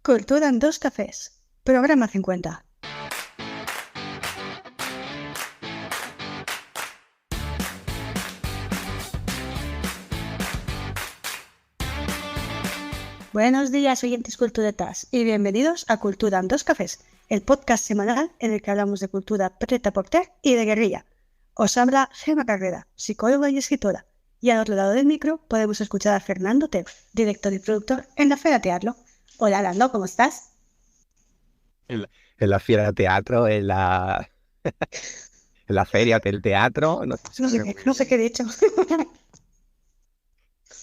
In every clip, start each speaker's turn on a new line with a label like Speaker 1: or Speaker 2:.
Speaker 1: Cultura en dos cafés. Programa 50. Buenos días, oyentes culturetas, y bienvenidos a Cultura en dos cafés, el podcast semanal en el que hablamos de cultura prêt-à-porter y de guerrilla. Os habla Gemma Carrera, psicóloga y escritora, y al otro lado del micro podemos escuchar a Fernando Teo, director y productor en la Fera Teatro. Hola, Lando, ¿cómo estás?
Speaker 2: En la fiera de teatro, en la feria del teatro. No,
Speaker 1: No sé
Speaker 2: pero
Speaker 1: qué,
Speaker 2: muy
Speaker 1: no sé
Speaker 2: bien.
Speaker 1: qué he dicho.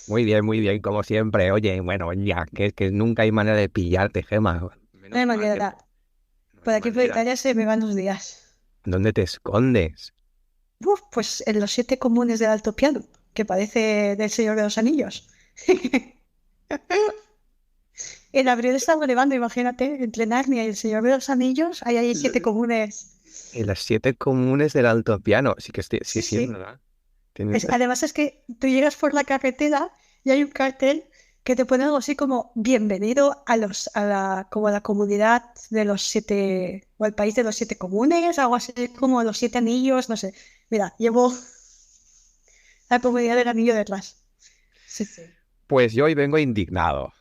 Speaker 2: Muy bien, como siempre. Oye, bueno, ya, que nunca hay manera de pillarte, Gemma.
Speaker 1: No hay
Speaker 2: Menos mal que
Speaker 1: manera.
Speaker 2: no
Speaker 1: Por
Speaker 2: hay
Speaker 1: aquí por
Speaker 2: manera.
Speaker 1: Italia se me van los días.
Speaker 2: ¿Dónde te escondes?
Speaker 1: Pues en los 7 comunes del Alto Piano, que parece del Señor de los Anillos. En abril estamos nevando, imagínate, entre Narnia y el Señor de los Anillos, hay 7 comunes.
Speaker 2: En las 7 comunes del Alto Piano. Sí que sí,
Speaker 1: Sí,
Speaker 2: sí, es
Speaker 1: sí.
Speaker 2: verdad. Tienes-
Speaker 1: Además es que tú llegas por la carretera y hay un cartel que te pone algo así como bienvenido como a la comunidad de los 7, o al país de los 7 comunes, algo así como los 7 anillos, no sé. Mira, llevo la comunidad del anillo detrás. Sí, sí.
Speaker 2: Pues yo hoy vengo indignado.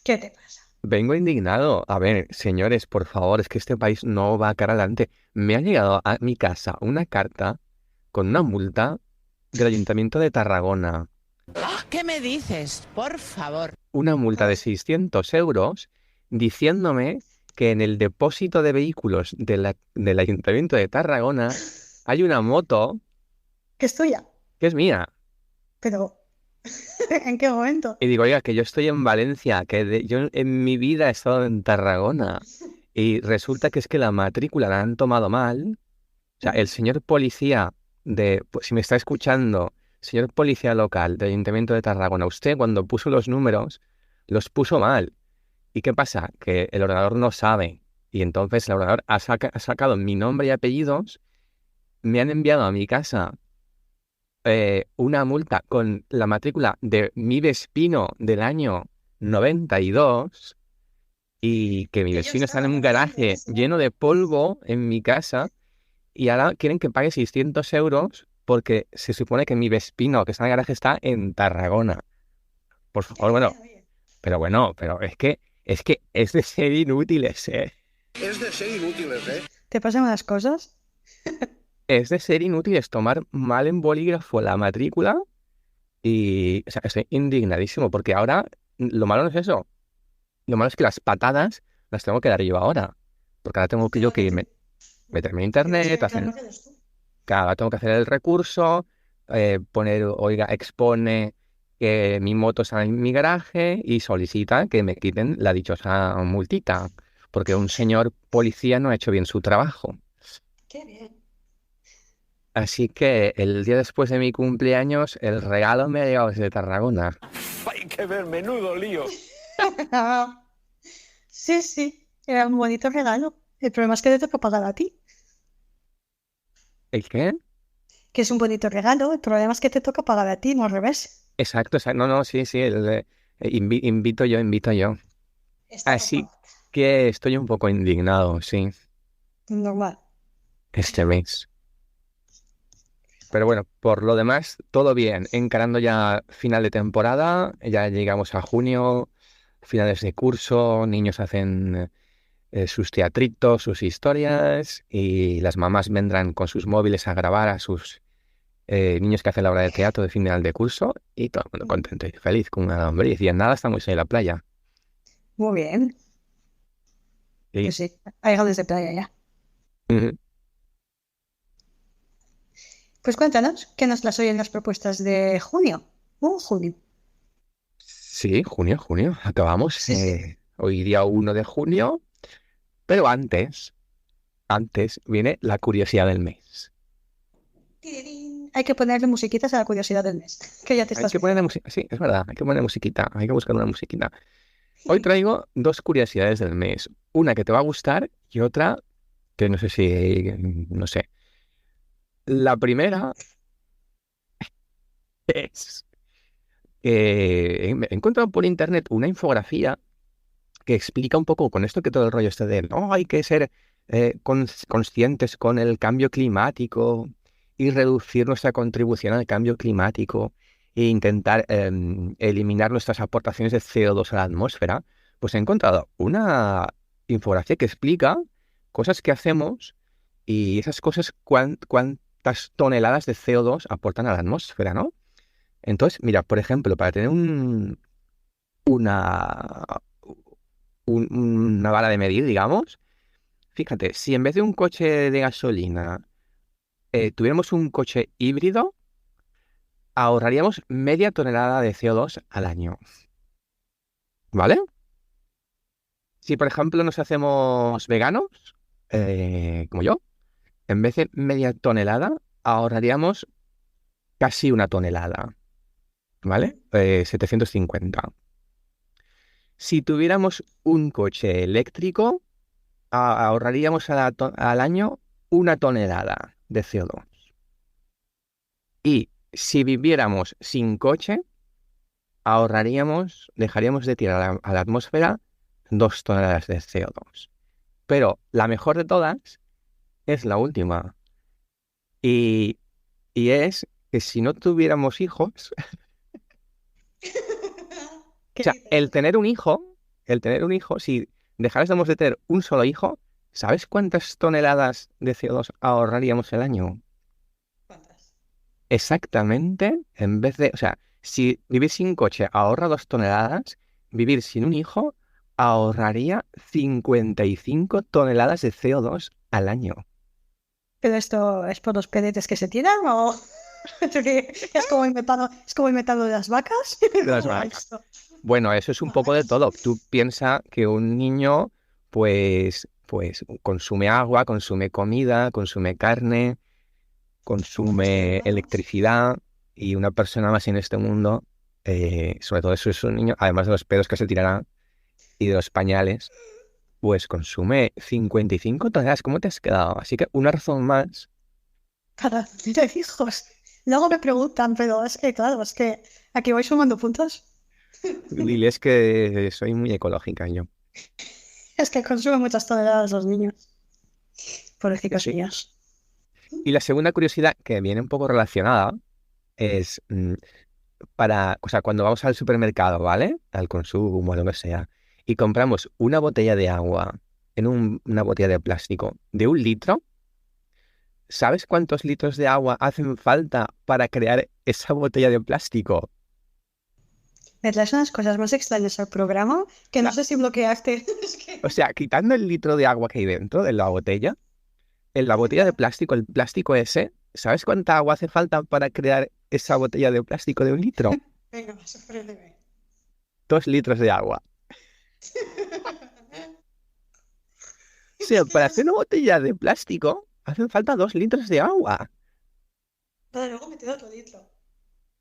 Speaker 1: ¿Qué te pasa?
Speaker 2: Vengo indignado. A ver, señores, por favor, es que este país no va a cara adelante. Me ha llegado a mi casa una carta con una multa del Ayuntamiento de Tarragona.
Speaker 3: ¿Qué me dices? Por favor.
Speaker 2: Una multa de 600 euros diciéndome que en el depósito de vehículos del Ayuntamiento de Tarragona hay una moto
Speaker 1: Que es tuya,
Speaker 2: que es mía.
Speaker 1: pero ¿en qué momento?
Speaker 2: Y digo, oiga, que yo estoy en Valencia, yo en mi vida he estado en Tarragona. Y resulta que es que la matrícula la han tomado mal. O sea, el señor policía pues, si me está escuchando, señor policía local del Ayuntamiento de Tarragona, usted cuando puso los números, los puso mal. ¿Y qué pasa? Que el ordenador no sabe. Y entonces el ordenador ha sacado mi nombre y apellidos, me han enviado a mi casa una multa con la matrícula de mi Vespino del año 92 y que mi
Speaker 1: Que yo
Speaker 2: Vespino está en
Speaker 1: estaba
Speaker 2: un
Speaker 1: trabajando en
Speaker 2: garaje
Speaker 1: ese
Speaker 2: lleno
Speaker 1: año.
Speaker 2: de polvo en mi casa y ahora quieren que pague 600 euros porque se supone que mi Vespino que está en el garaje está en Tarragona. Por favor,
Speaker 1: Bien,
Speaker 2: bueno,
Speaker 1: bien, bien.
Speaker 2: pero es que es de ser inútiles, ¿eh?
Speaker 4: Es de ser inútiles, ¿eh?
Speaker 1: ¿Te pasan las cosas?
Speaker 2: Es de ser inútiles tomar mal en bolígrafo la matrícula y, o sea, estoy indignadísimo porque ahora lo malo no es eso. Lo malo es que las patadas las tengo que dar yo ahora. Porque ahora tengo que yo
Speaker 1: Claro
Speaker 2: que
Speaker 1: que
Speaker 2: meterme en
Speaker 1: tienes que
Speaker 2: internet,
Speaker 1: reclamar eres tú.
Speaker 2: ahora tengo que hacer el recurso, poner, oiga, expone que mi moto está en mi garaje y solicita que me quiten la dichosa multita. Porque un señor policía no ha hecho bien su trabajo.
Speaker 1: Qué bien.
Speaker 2: Así que el día después de mi cumpleaños, el regalo me ha llegado desde Tarragona.
Speaker 4: Hay que ver, menudo lío.
Speaker 1: Sí, sí, era un bonito regalo. El problema es que te toca pagar a ti,
Speaker 2: ¿El qué?
Speaker 1: que es un bonito regalo. El problema es que te toca pagar a ti, no al revés.
Speaker 2: Exacto, exacto. No, no, sí, sí. Invito yo.
Speaker 1: Está
Speaker 2: Así
Speaker 1: topado.
Speaker 2: que estoy un poco indignado, sí,
Speaker 1: Normal.
Speaker 2: este mes. Pero bueno, por lo demás, todo bien. Encarando ya final de temporada, ya llegamos a junio, finales de curso, niños hacen sus teatritos, sus historias y las mamás vendrán con sus móviles a grabar a sus niños que hacen la obra de teatro de final de curso y todo el mundo contento y feliz con una lombriz. Y en nada estamos en la playa.
Speaker 1: Muy bien.
Speaker 2: Sí.
Speaker 1: Pues sí, hay jardines de playa ya.
Speaker 2: Ujú.
Speaker 1: Pues cuéntanos, ¿qué nos las oyen las propuestas de junio? Junio.
Speaker 2: Sí, junio. Acabamos
Speaker 1: Sí, sí.
Speaker 2: hoy día 1 de junio, pero antes viene la curiosidad del mes.
Speaker 1: Tirirín. Hay que ponerle musiquitas a la curiosidad del mes, que ya te
Speaker 2: Hay
Speaker 1: estás
Speaker 2: que ponerle
Speaker 1: viendo.
Speaker 2: música, sí, es verdad, hay que ponerle musiquita, hay que buscar una musiquita. Hoy traigo dos curiosidades del mes, una que te va a gustar y otra que no sé si, no sé. La primera es que he encontrado por internet una infografía que explica un poco con esto que todo el rollo este de, no, hay que ser conscientes con el cambio climático y reducir nuestra contribución al cambio climático e intentar eliminar nuestras aportaciones de CO2 a la atmósfera, pues he encontrado una infografía que explica cosas que hacemos y esas cosas cuántas toneladas de CO2 aportan a la atmósfera, ¿no? Entonces, mira, por ejemplo, para tener una, una vara de medir, digamos, fíjate, si en vez de un coche de gasolina tuviéramos un coche híbrido, ahorraríamos media tonelada de CO2 al año, ¿vale? Si, por ejemplo, nos hacemos veganos, como yo, en vez de media tonelada, ahorraríamos casi una tonelada, ¿vale? 750. Si tuviéramos un coche eléctrico, ahorraríamos al año una tonelada de CO2. Y si viviéramos sin coche, dejaríamos de tirar a la atmósfera 2 toneladas de CO2. Pero la mejor de todas es la última. Y, y es que si no tuviéramos hijos, o sea, el tener un hijo, si dejáramos de tener un solo hijo, ¿sabes cuántas toneladas de CO2 ahorraríamos al año?
Speaker 1: ¿Cuántas?
Speaker 2: Exactamente, en vez de, o sea, si vivir sin coche ahorra 2 toneladas, vivir sin un hijo ahorraría 55 toneladas de CO2 al año.
Speaker 1: ¿Pero esto es por los pedetes que se tiran o es como el metano de las vacas?
Speaker 2: De las
Speaker 1: ¿Cómo va
Speaker 2: vacas.
Speaker 1: esto?
Speaker 2: Bueno, eso es un poco de todo. Tú piensas que un niño, pues consume agua, consume comida, consume carne, consume electricidad y una persona más en este mundo, sobre todo eso es un niño, además de los pedos que se tirará y de los pañales, pues consume 55 toneladas. ¿Cómo te has quedado? Así que una razón más.
Speaker 1: Para tener hijos. Luego me preguntan, pero es que, claro, es que aquí voy sumando puntos.
Speaker 2: Lili, es que soy muy ecológica yo.
Speaker 1: Es que consumen muchas toneladas los niños. Pobrecitos
Speaker 2: Sí.
Speaker 1: niños.
Speaker 2: Y la segunda curiosidad, que viene un poco relacionada, es o sea, cuando vamos al supermercado, ¿vale? Al consumo, lo que sea, y compramos una botella de agua en una botella de plástico de 1 litro, ¿sabes cuántos litros de agua hacen falta para crear esa botella de plástico?
Speaker 1: Me traes unas cosas más extrañas al programa que no sé si bloqueaste. Es que...
Speaker 2: O sea, quitando el litro de agua que hay dentro de la botella, en la botella de plástico, el plástico ese, ¿sabes cuánta agua hace falta para crear esa botella de plástico de 1 litro?
Speaker 1: Venga, sorpréndeme.
Speaker 2: 2 litros de agua. O sea, para hacer una botella de plástico hacen falta 2 litros de agua.
Speaker 1: Para luego meter otro litro.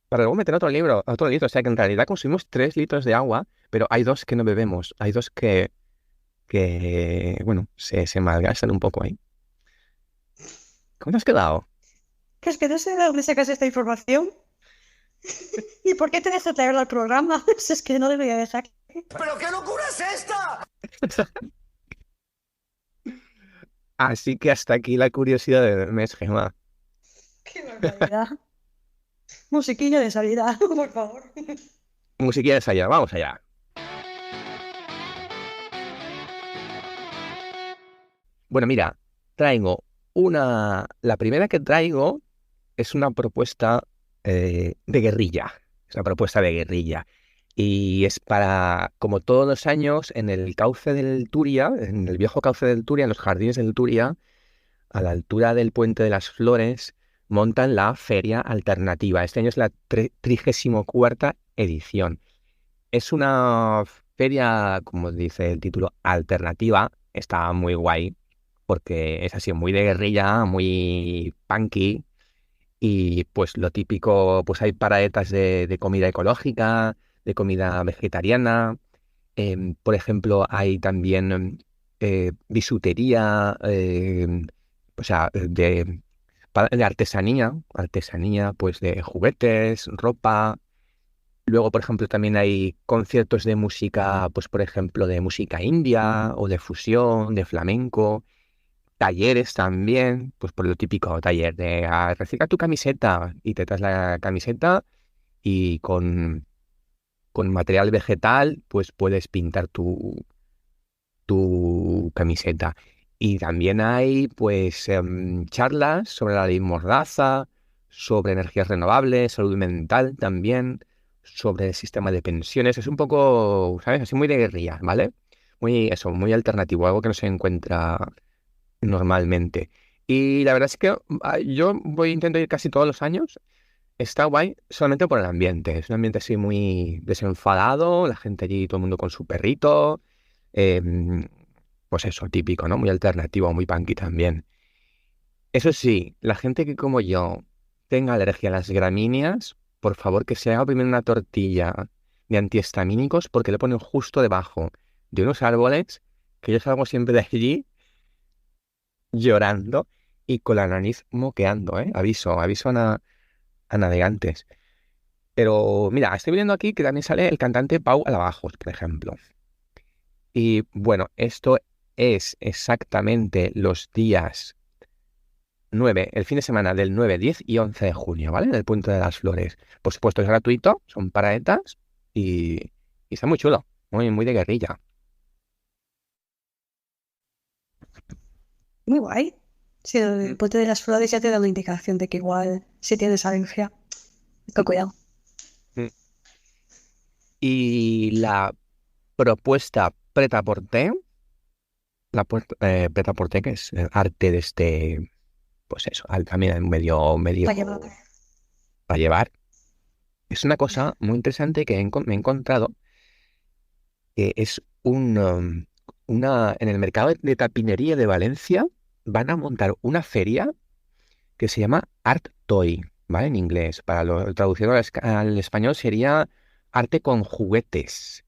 Speaker 2: Para luego meter otro litro. O sea que en realidad consumimos 3 litros de agua, pero hay dos que no bebemos. Hay dos que bueno, se malgastan un poco ahí. ¿Cómo te has quedado?
Speaker 1: ¿Qué es que no sé de dónde sacas esta información? ¿Y por qué te dejas traerla al programa? Si es que no debería dejar.
Speaker 4: ¿Pero qué locura es esta?
Speaker 2: Así que hasta aquí la curiosidad del mes, Gemma.
Speaker 1: ¡Qué barbaridad! Musiquilla de salida, por favor.
Speaker 2: Musiquilla allá, vamos allá. Bueno, mira, la primera que traigo es una propuesta de guerrilla. Es una propuesta de guerrilla. Y es para, como todos los años, en el cauce del Turia, en el viejo cauce del Turia, en los jardines del Turia, a la altura del Puente de las Flores, montan la Feria Alternativa. Este año es la 34ª edición. Es una feria, como dice el título, alternativa. Está muy guay, porque es así, muy de guerrilla, muy punky. Y pues lo típico, pues hay paradetas de comida ecológica, de comida vegetariana. Por ejemplo, hay también bisutería, o sea, de artesanía, pues de juguetes, ropa. Luego, por ejemplo, también hay conciertos de música, pues por ejemplo, de música india o de fusión, de flamenco. Talleres también, pues por lo típico, taller de recicla tu camiseta y te traes la camiseta y con material vegetal, pues puedes pintar tu camiseta. Y también hay, pues, charlas sobre la ley Mordaza, sobre energías renovables, salud mental también, sobre el sistema de pensiones. Es un poco, ¿sabes? Así muy de guerrilla, ¿vale? Muy, eso, muy alternativo, algo que no se encuentra normalmente. Y la verdad es que yo intento ir casi todos los años. Está guay solamente por el ambiente. Es un ambiente así muy desenfadado, la gente allí, todo el mundo con su perrito. em, pues eso, típico, ¿no? Muy alternativo, muy punky también. Eso sí, la gente que como yo tenga alergia a las gramíneas, por favor que se haga primero una tortilla de antihistamínicos porque le ponen justo debajo de unos árboles que yo salgo siempre de allí llorando y con la nariz moqueando, ¿eh? Aviso a navegantes. Pero mira, estoy viendo aquí que también sale el cantante Pau Alabajos, por ejemplo. Y bueno, esto es exactamente los días 9, el fin de semana del 9, 10 y 11 de junio, ¿vale? En el Puente de las Flores. Por supuesto, es gratuito, son paraetas y está muy chulo, muy, muy de guerrilla.
Speaker 1: Muy guay. Si el
Speaker 2: Mm.
Speaker 1: pote de las flores ya te da una indicación de que igual si tienes alergia, con cuidado.
Speaker 2: Mm. Y la propuesta Prêt-à-porter, Prêt-à-porter, que es arte de este, pues eso, también medio
Speaker 1: Para llevar.
Speaker 2: para llevar. Es una cosa muy interesante que me he encontrado, que es en el mercado de tapinería de Valencia van a montar una feria que se llama Art Toy, ¿vale? En inglés. Para lo traducido al español sería arte con juguetes.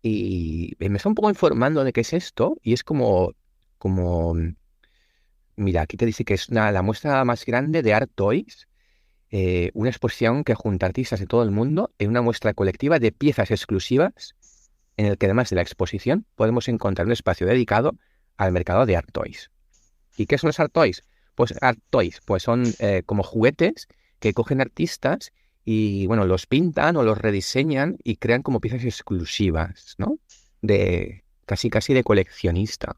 Speaker 2: Y me está un poco informando de qué es esto y es como, mira, aquí te dice que es la muestra más grande de Art Toys, una exposición que junta artistas de todo el mundo en una muestra colectiva de piezas exclusivas, en el que además de la exposición podemos encontrar un espacio dedicado al mercado de Art Toys. ¿Y qué son los Art Toys? Pues Art Toys, pues son como juguetes que cogen artistas y bueno, los pintan o los rediseñan y crean como piezas exclusivas, ¿no? De casi de coleccionista.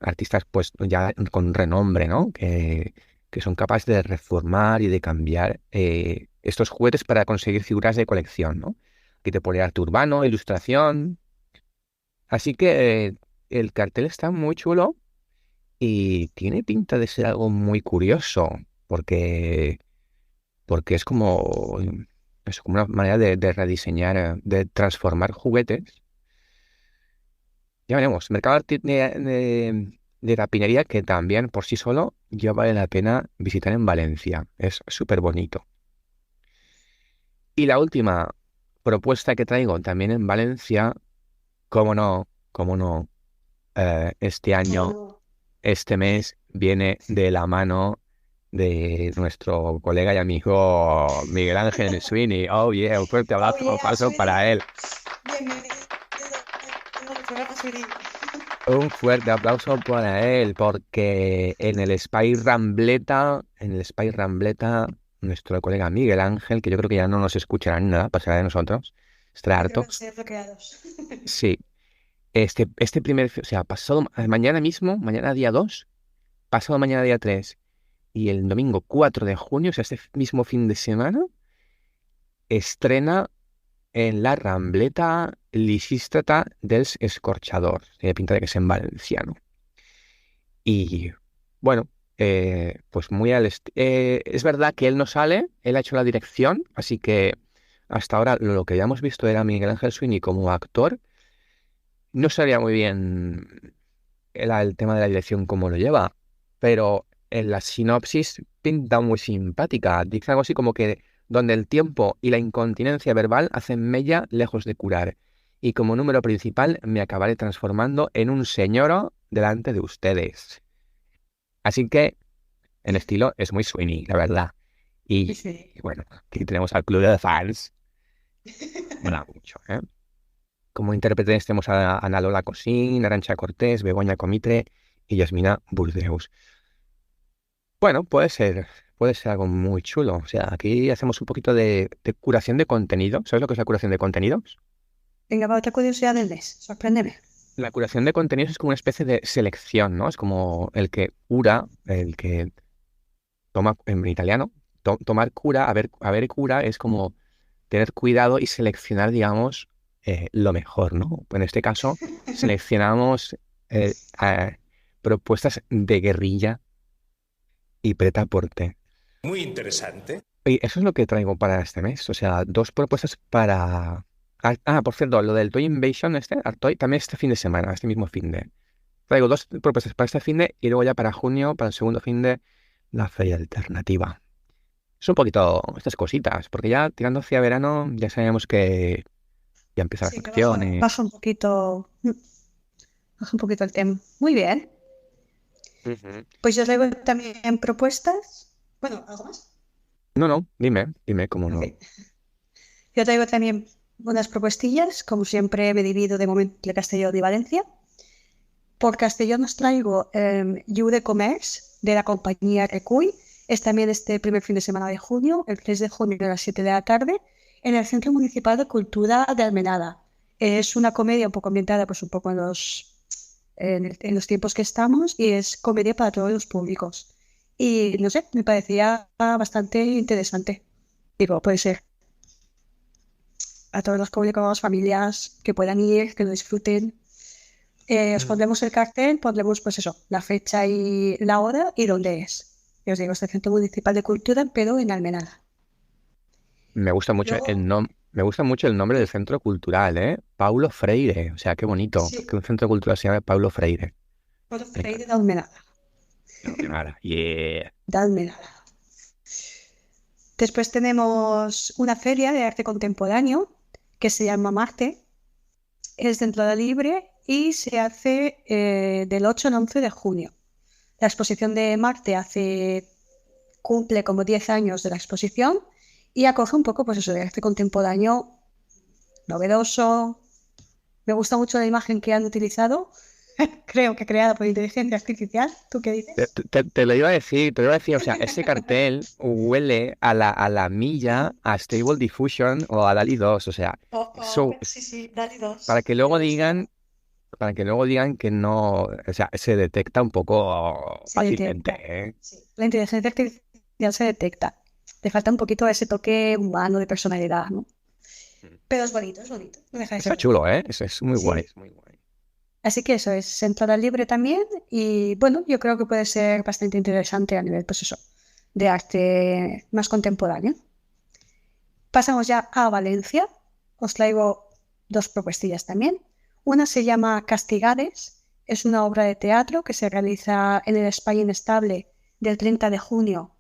Speaker 2: Artistas pues ya con renombre, ¿no? Que son capaces de reformar y de cambiar estos juguetes para conseguir figuras de colección, ¿no? Aquí te pone arte urbano, ilustración. Así que el cartel está muy chulo y tiene pinta de ser algo muy curioso, porque, porque es como una manera de rediseñar, de transformar juguetes. Ya veremos, mercado de tapinería que también por sí solo ya vale la pena visitar en Valencia. Es súper bonito. Y la última propuesta que traigo también en Valencia, cómo no, este año, este mes viene de la mano de nuestro colega y amigo Miguel Ángel Sweeney. Oh, yeah, un fuerte
Speaker 1: Oh,
Speaker 2: abrazo,
Speaker 1: yeah,
Speaker 2: paso para
Speaker 1: sweetie.
Speaker 2: él.
Speaker 1: Bienvenido al programa, sweetie.
Speaker 2: Un fuerte aplauso para él, porque en el Spy Rambleta, nuestro colega Miguel Ángel, que yo creo que ya no nos escuchará ni nada, pasará de nosotros, estará
Speaker 1: Yo creo que
Speaker 2: harto.
Speaker 1: han sido bloqueados.
Speaker 2: Sí, o sea, mañana mismo, mañana día 2, pasado mañana día 3 y el domingo 4 de junio, o sea, este mismo fin de semana, estrena en la Rambleta Lisístrata dels Escorchadors. Tiene pinta de que es en valenciano. Y bueno, pues es verdad que él no sale, él ha hecho la dirección, así que hasta ahora lo que habíamos visto era Miguel Ángel Sweeney como actor. No sabía muy bien el tema de la dirección cómo lo lleva, pero en la sinopsis pinta muy simpática. Dice algo así como que donde el tiempo y la incontinencia verbal hacen mella lejos de curar. Y como número principal me acabaré transformando en un señoro delante de ustedes. Así que en estilo es muy Sweeney, la verdad.
Speaker 1: Sí,
Speaker 2: Y
Speaker 1: sí.
Speaker 2: bueno, aquí tenemos al club de fans Mola mucho, ¿eh? Como intérpretes tenemos a Ana Lola Cosín, Arantxa Cortés, Begoña Comitre y Yasmina Burdeus. Bueno, puede ser algo muy chulo. O sea, aquí hacemos un poquito de curación de contenido. ¿Sabes lo que es la curación de contenidos?
Speaker 1: Venga, va, otra curiosidad del mes. Sorpréndeme.
Speaker 2: La curación de contenidos es como una especie de selección, ¿no? Es como el que cura, el que toma, en italiano, tomar cura, a ver cura es como tener cuidado y seleccionar, digamos, lo mejor, ¿no? En este caso, seleccionamos propuestas de guerrilla y prêt-à-porter.
Speaker 4: Muy interesante.
Speaker 2: Y eso es lo que traigo para este mes. O sea, dos propuestas para... por cierto, lo del Toy Invasion, Artoy, también este fin de semana, este mismo fin de... Traigo dos propuestas para este fin de y luego ya para junio, para el segundo fin de, la feria alternativa. Es un poquito estas cositas, porque ya tirando hacia verano ya sabemos que ya empiezan las
Speaker 1: Sí, que baja,
Speaker 2: vacaciones.
Speaker 1: baja un poquito el tema. Muy bien.
Speaker 2: Ujú.
Speaker 1: Pues yo traigo también propuestas. Bueno, ¿algo más?
Speaker 2: No, dime cómo
Speaker 1: Ok.
Speaker 2: no.
Speaker 1: Yo traigo también unas propuestillas. Como siempre, me divido de momento entre Castellón y Valencia. Por Castellón os traigo You de Commerce de la compañía Recuy. Es también este primer fin de semana de junio, el 3 de junio a las 7 de la tarde, en el Centro Municipal de Cultura de Almenada. Es una comedia un poco ambientada, pues un poco en los tiempos que estamos, y es comedia para todos los públicos. Y no sé, me parecía bastante interesante. Digo, puede ser a todos los públicos, familias que puedan ir, que lo disfruten. Os pondremos el cartel, pondremos pues eso, la fecha y la hora y dónde es. Ya os digo, es el Centro Municipal de Cultura, pero en Almenara.
Speaker 2: Me gusta mucho
Speaker 1: Luego,
Speaker 2: me gusta mucho el nombre del centro cultural, ¿eh? Paulo Freire. O sea, qué bonito
Speaker 1: sí,
Speaker 2: que un centro cultural se llame Paulo Freire.
Speaker 1: puedo
Speaker 2: Me
Speaker 1: Freire de
Speaker 2: encanta.
Speaker 1: Almenara.
Speaker 2: Ahora, yeah.
Speaker 1: De Almenara. Después tenemos una feria de arte contemporáneo que se llama Marte. Es de entrada libre y se hace del 8 al 11 de junio. La exposición de Marte cumple como 10 años de la exposición y acoge un poco pues eso de arte contemporáneo novedoso. Me gusta mucho la imagen que han utilizado. Creo que creada por inteligencia artificial. ¿Tú qué dices?
Speaker 2: Te lo iba a decir, te lo iba a decir, o sea, ese cartel huele a la milla, a Stable Diffusion o a DALL-E 2, o sea, eso,
Speaker 1: Sí, sí, Dali 2.
Speaker 2: para que
Speaker 1: Me
Speaker 2: luego
Speaker 1: gusta.
Speaker 2: digan, para que luego digan que no, o sea, se detecta un poco
Speaker 1: Se
Speaker 2: fácilmente,
Speaker 1: detecta.
Speaker 2: ¿eh?
Speaker 1: Sí. La inteligencia artificial se detecta. Le falta un poquito ese toque humano de personalidad, ¿no? Pero es bonito, es bonito. No deja de ser
Speaker 2: Está
Speaker 1: bonito.
Speaker 2: chulo, ¿eh? Eso es muy guay,
Speaker 1: Sí.
Speaker 2: es muy guay.
Speaker 1: Así que eso es entrada libre también y bueno, yo creo que puede ser bastante interesante a nivel, pues eso, de arte más contemporáneo. Pasamos ya a Valencia. Os traigo dos propuestillas también. Una se llama Castigades. Es una obra de teatro que se realiza en el España Inestable del 30 de junio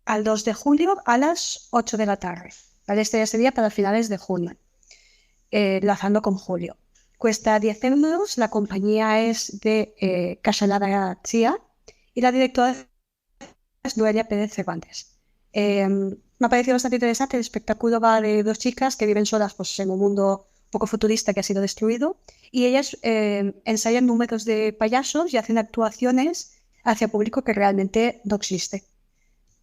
Speaker 1: al 2 de julio a las 8 de la tarde. ¿Vale? Este ya sería para finales de junio, enlazando con julio. Cuesta 10 euros, la compañía es de Casalada Chía y la directora es Noelia Pérez Cervantes. Me ha parecido bastante interesante. El espectáculo va de dos chicas que viven solas pues, en un mundo un poco futurista que ha sido destruido y ellas ensayan números de payasos y hacen actuaciones hacia público que realmente no existe.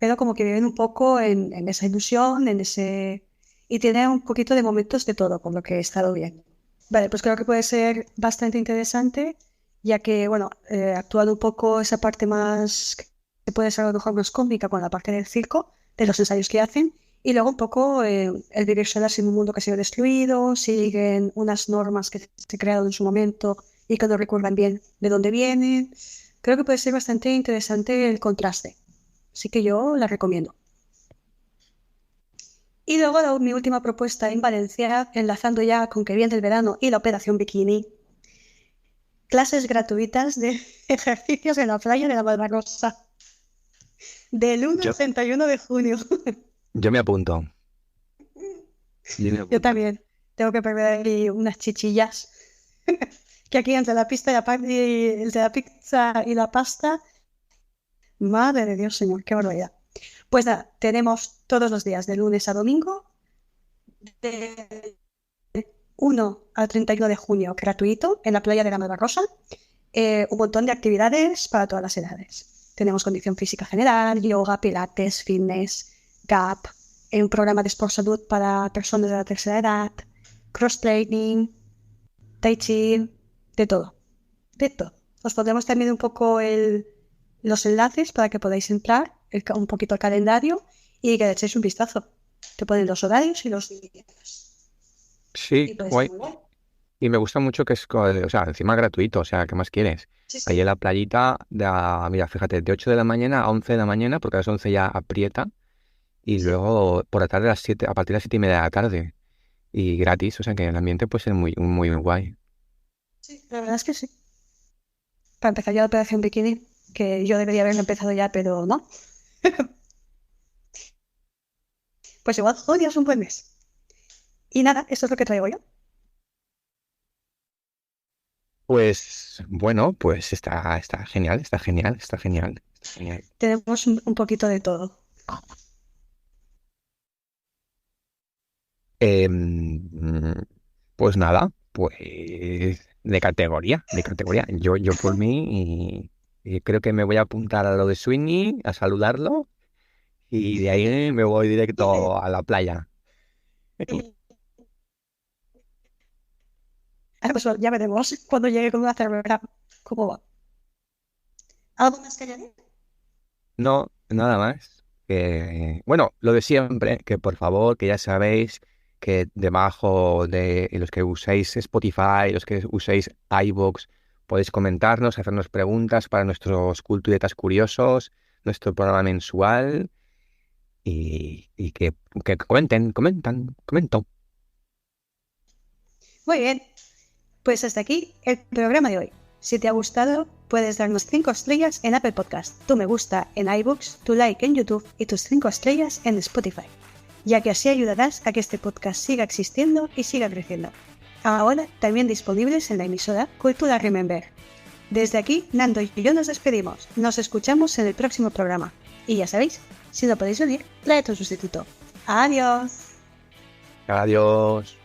Speaker 1: Pero como que viven un poco en esa ilusión, y tienen un poquito de momentos de todo, por lo que he estado viendo. Vale, pues creo que puede ser bastante interesante, ya que, bueno, actuando un poco esa parte más, que puede ser a lo mejor más cómica con la parte del circo, de los ensayos que hacen, y luego un poco el vivir solas en un mundo que ha sido destruido, siguen unas normas que se crearon en su momento y que no recuerdan bien de dónde vienen. Creo que puede ser bastante interesante el contraste, así que yo la recomiendo. Y luego mi última propuesta en Valencia, enlazando ya con que viene el verano y la operación Bikini, clases gratuitas de ejercicios en la playa de la Malvarrosa, del 1
Speaker 2: Yo,
Speaker 1: al 31 de junio.
Speaker 2: yo me apunto. Yo me
Speaker 1: Yo
Speaker 2: apunto.
Speaker 1: también tengo que perder ahí unas chichillas, que aquí entre la pista y entre la pizza y la pasta, madre de Dios, señor, qué barbaridad. Pues nada, tenemos todos los días, de lunes a domingo, del 1 al 31 de junio, gratuito, en la playa de la Malvarrosa. Un montón de actividades para todas las edades. Tenemos condición física general, yoga, pilates, fitness, gap, un programa de Sport Salud para personas de la tercera edad, cross-training, tai chi, de todo. De todo. Os pondremos también un poco los enlaces para que podáis entrar, un poquito al calendario y que le echéis un vistazo. Te ponen los horarios y los días.
Speaker 2: Sí,
Speaker 1: Y puede
Speaker 2: guay.
Speaker 1: ser muy guay.
Speaker 2: Y me gusta mucho que es, o sea, encima gratuito, o sea, ¿qué más quieres?
Speaker 1: Sí,
Speaker 2: Ahí
Speaker 1: sí.
Speaker 2: en la playita, mira, fíjate, de 8 de la mañana a 11 de la mañana, porque a las 11 ya aprieta, y
Speaker 1: Sí.
Speaker 2: luego por la tarde a partir de las 7:30 de la tarde, y gratis, o sea, que el ambiente puede ser muy, muy guay.
Speaker 1: Sí, la verdad es que sí. Para empezar ya la operación bikini, que yo debería haberlo empezado ya, pero no. Pues igual, hoy es un buen mes. Y nada, esto es lo que traigo yo.
Speaker 2: Pues, bueno, pues está genial, está genial, está genial, está genial.
Speaker 1: Tenemos un poquito de todo.
Speaker 2: Pues nada, pues de categoría, de categoría. Yo por mí y creo que me voy a apuntar a lo de Sweeney, a saludarlo y de ahí me voy directo a la playa.
Speaker 1: Pues ya veremos cuando llegue con una cerveza cómo va. ¿Algo más que añadir?
Speaker 2: No, nada más. Bueno, lo de siempre, que por favor, que ya sabéis que debajo de los que uséis Spotify, los que uséis iVoox, podéis comentarnos, hacernos preguntas para nuestros culturetas curiosos, nuestro programa mensual y que comento.
Speaker 1: Muy bien, pues hasta aquí el programa de hoy. Si te ha gustado, puedes darnos 5 estrellas en Apple Podcast, tu me gusta en iBooks, tu like en YouTube y tus 5 estrellas en Spotify, ya que así ayudarás a que este podcast siga existiendo y siga creciendo. Ahora también disponibles en la emisora Cultura Remember. Desde aquí, Nando y yo nos despedimos. Nos escuchamos en el próximo programa. Y ya sabéis, si no podéis venir, traed tu sustituto. ¡Adiós!
Speaker 2: Adiós.